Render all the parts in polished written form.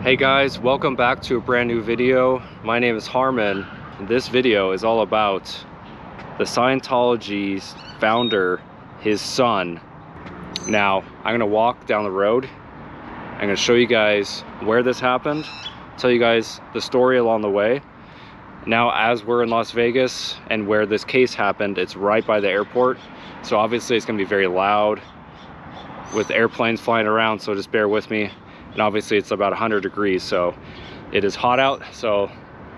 Hey guys, welcome back to a brand new video. My name is Harmon, and this video is all about the Scientology's founder, his son. Now, I'm gonna walk down the road. I'm gonna show you guys where this happened, tell you guys the story along the way. Now, as we're in Las Vegas and where this case happened, it's right by the airport. So obviously it's gonna be very loud with airplanes flying around, so just bear with me. And obviously it's about 100 degrees, so it is hot out, so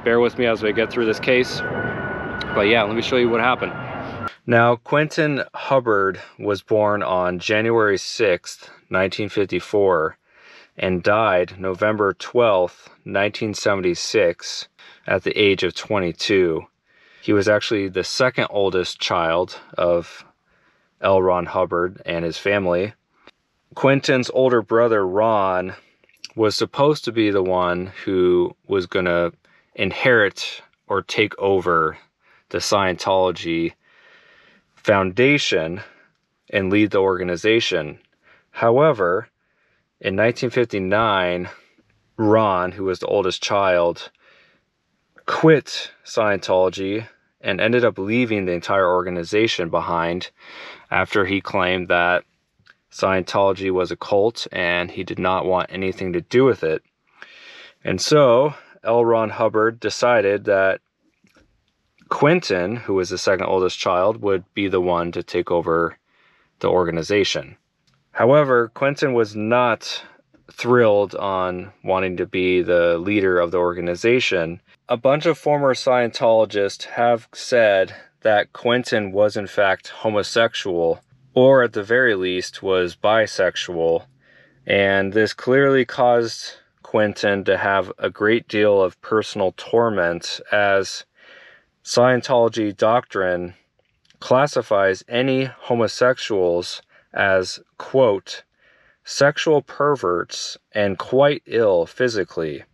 bear with me as we get through this case. But yeah, let me show you what happened. Now, Quentin Hubbard was born on January 6th, 1954, and died November 12th, 1976, at the age of 22. He was actually the second oldest child of L. Ron Hubbard and his family. Quentin's older brother, Ron, was supposed to be the one who was going to inherit or take over the Scientology Foundation and lead the organization. However, in 1959, Ron, who was the oldest child, quit Scientology and ended up leaving the entire organization behind after he claimed that Scientology was a cult and he did not want anything to do with it. And so L. Ron Hubbard decided that Quentin, who was the second oldest child, would be the one to take over the organization. However, Quentin was not thrilled on wanting to be the leader of the organization. A bunch of former Scientologists have said that Quentin was in fact homosexual, or at the very least was bisexual, and this clearly caused Quentin to have a great deal of personal torment, as Scientology doctrine classifies any homosexuals as, quote, sexual perverts and quite ill physically.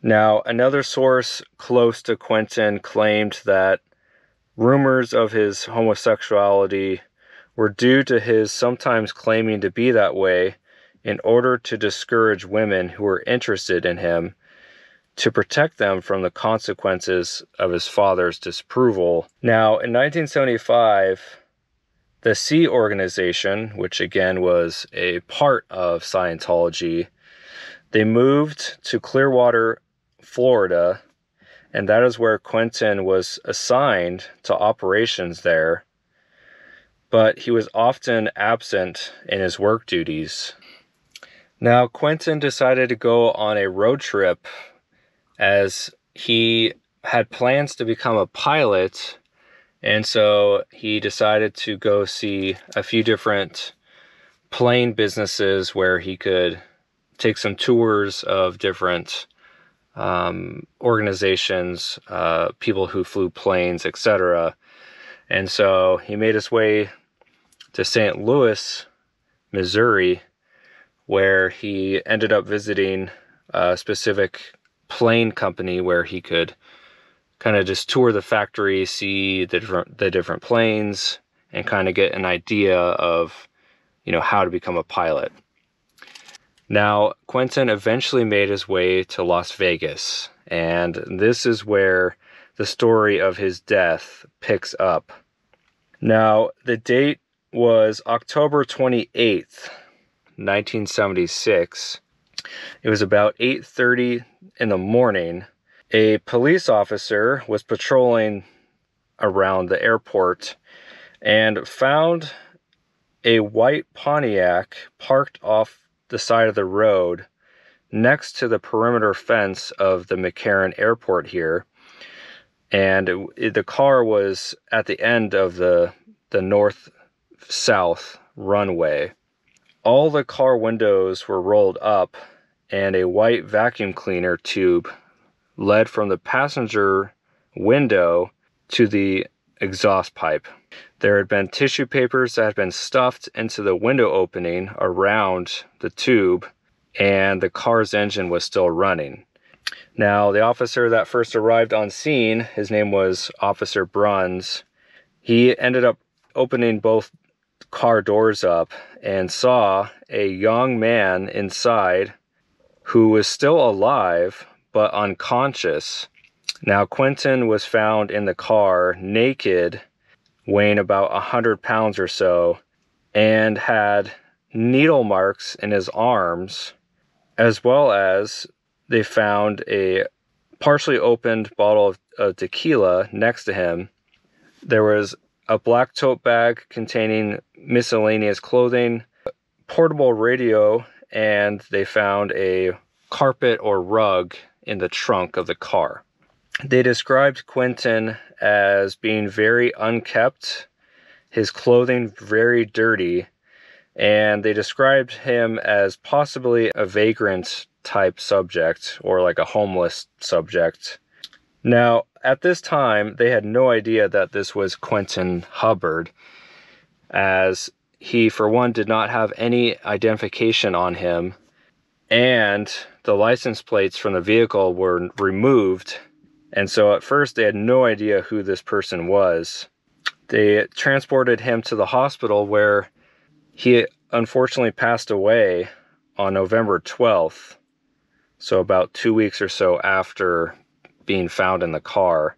Now, another source close to Quentin claimed that rumors of his homosexuality were due to his sometimes claiming to be that way in order to discourage women who were interested in him, to protect them from the consequences of his father's disapproval. Now, in 1975, the Sea Organization, which again was a part of Scientology, they moved to Clearwater, Florida, and that is where Quentin was assigned to operations there. But he was often absent in his work duties. Now, Quentin decided to go on a road trip as he had plans to become a pilot, and so he decided to go see a few different plane businesses where he could take some tours of different organizations, people who flew planes, etc. And so he made his way to St. Louis, Missouri, where he ended up visiting a specific plane company where he could kind of just tour the factory, see the different planes, and kind of get an idea of, you know, how to become a pilot. Now, Quentin eventually made his way to Las Vegas, and this is where the story of his death picks up. Now, the date was October 28th, 1976. It was about 8:30 in the morning. A police officer was patrolling around the airport and found a white Pontiac parked off the side of the road next to the perimeter fence of the McCarran Airport here. And the car was at the end of the north-south runway. All the car windows were rolled up, and a white vacuum cleaner tube led from the passenger window to the exhaust pipe. There had been tissue papers that had been stuffed into the window opening around the tube, and the car's engine was still running. Now, the officer that first arrived on scene, his name was Officer Bruns, he ended up opening both car doors up and saw a young man inside who was still alive but unconscious. Now, Quentin was found in the car naked, weighing about 100 pounds or so, and had needle marks in his arms, as well as they found a partially opened bottle of tequila next to him. There was a black tote bag containing miscellaneous clothing, portable radio, and they found a carpet or rug in the trunk of the car. They described Quentin as being very unkempt, his clothing very dirty, and they described him as possibly a vagrant type subject or like a homeless subject. Now, at this time, they had no idea that this was Quentin Hubbard, as he, for one, did not have any identification on him, and the license plates from the vehicle were removed. And so at first, they had no idea who this person was. They transported him to the hospital where he unfortunately passed away on November 12th, so about 2 weeks or so after being found in the car.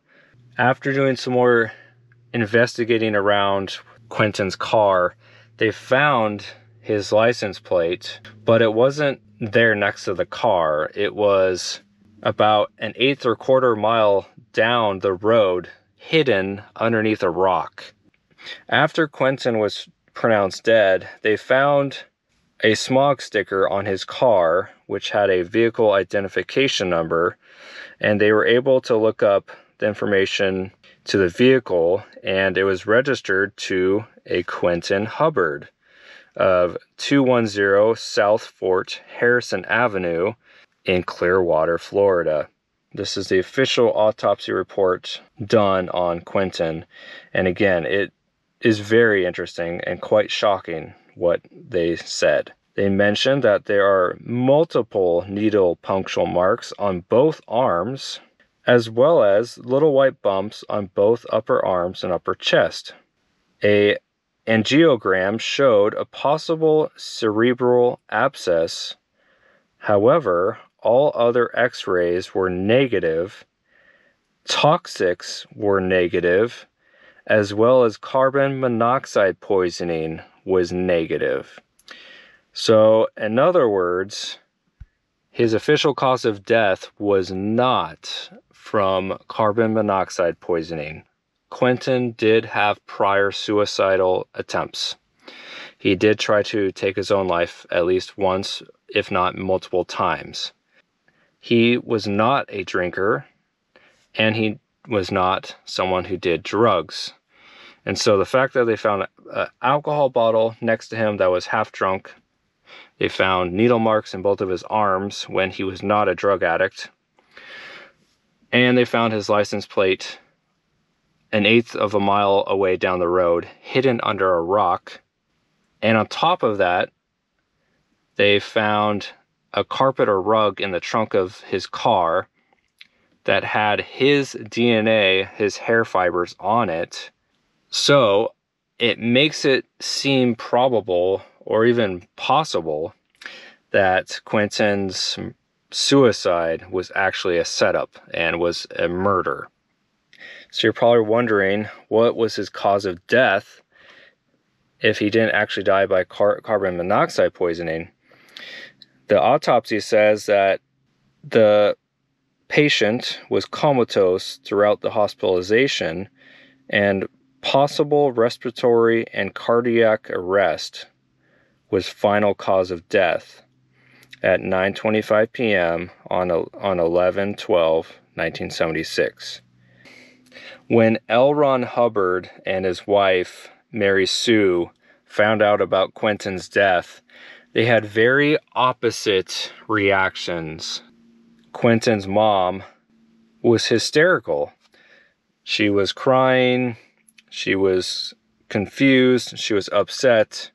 After doing some more investigating around Quentin's car, they found his license plate, but it wasn't there next to the car. It was about an eighth or quarter mile down the road, hidden underneath a rock. After Quentin was pronounced dead, they found a smog sticker on his car, which had a vehicle identification number, and they were able to look up the information to the vehicle, and it was registered to a Quentin Hubbard of 210 South Fort Harrison Avenue in Clearwater, Florida. This is the official autopsy report done on Quentin, and again, it is very interesting and quite shocking what they said. They mentioned that there are multiple needle puncture marks on both arms, as well as little white bumps on both upper arms and upper chest. An angiogram showed a possible cerebral abscess. However, all other x-rays were negative. Toxics were negative, as well as carbon monoxide poisoning was negative. So, in other words, his official cause of death was not from carbon monoxide poisoning. Quentin did have prior suicidal attempts. He did try to take his own life at least once, if not multiple times. He was not a drinker, and he was not someone who did drugs. And so the fact that they found an alcohol bottle next to him that was half drunk, they found needle marks in both of his arms when he was not a drug addict, and they found his license plate an eighth of a mile away down the road, hidden under a rock. And on top of that, they found a carpet or rug in the trunk of his car that had his DNA, his hair fibers on it. So it makes it seem probable or even possible that Quentin's suicide was actually a setup and was a murder. So you're probably wondering, what was his cause of death if he didn't actually die by carbon monoxide poisoning? The autopsy says that the patient was comatose throughout the hospitalization, and possible respiratory and cardiac arrest was final cause of death at 9:25 p.m. on 11/12/1976. When L. Ron Hubbard and his wife, Mary Sue, found out about Quentin's death, they had very opposite reactions. Quentin's mom was hysterical. She was crying, she was confused, she was upset.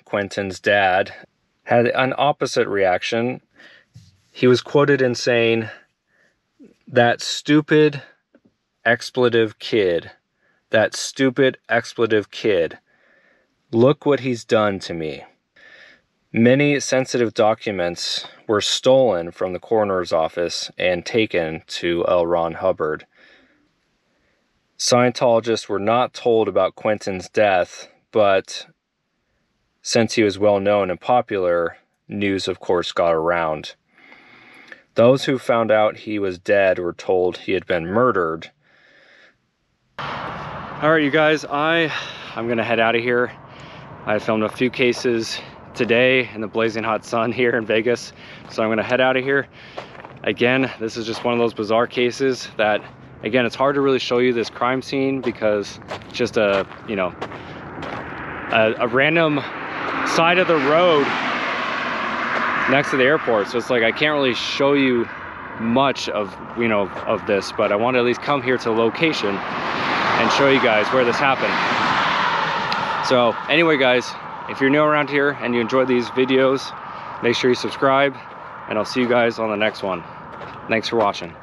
Quentin's dad had an opposite reaction. He was quoted in saying, "That stupid expletive kid, that stupid expletive kid, look what he's done to me." Many sensitive documents were stolen from the coroner's office and taken to L. Ron Hubbard. Scientologists were not told about Quentin's death, but since he was well known and popular, news of course got around. Those who found out he was dead were told he had been murdered. Alright, you guys, I'm gonna head out of here. I filmed a few cases today in the blazing hot sun here in Vegas, so I'm gonna head out of here. Again, this is just one of those bizarre cases that, again, it's hard to really show you this crime scene because it's just a, you know, a random side of the road next to the airport. So it's like I can't really show you much of, you know, of this, but I want to at least come here to the location and show you guys where this happened. So anyway, guys, if you're new around here and you enjoy these videos, make sure you subscribe, and I'll see you guys on the next one. Thanks for watching.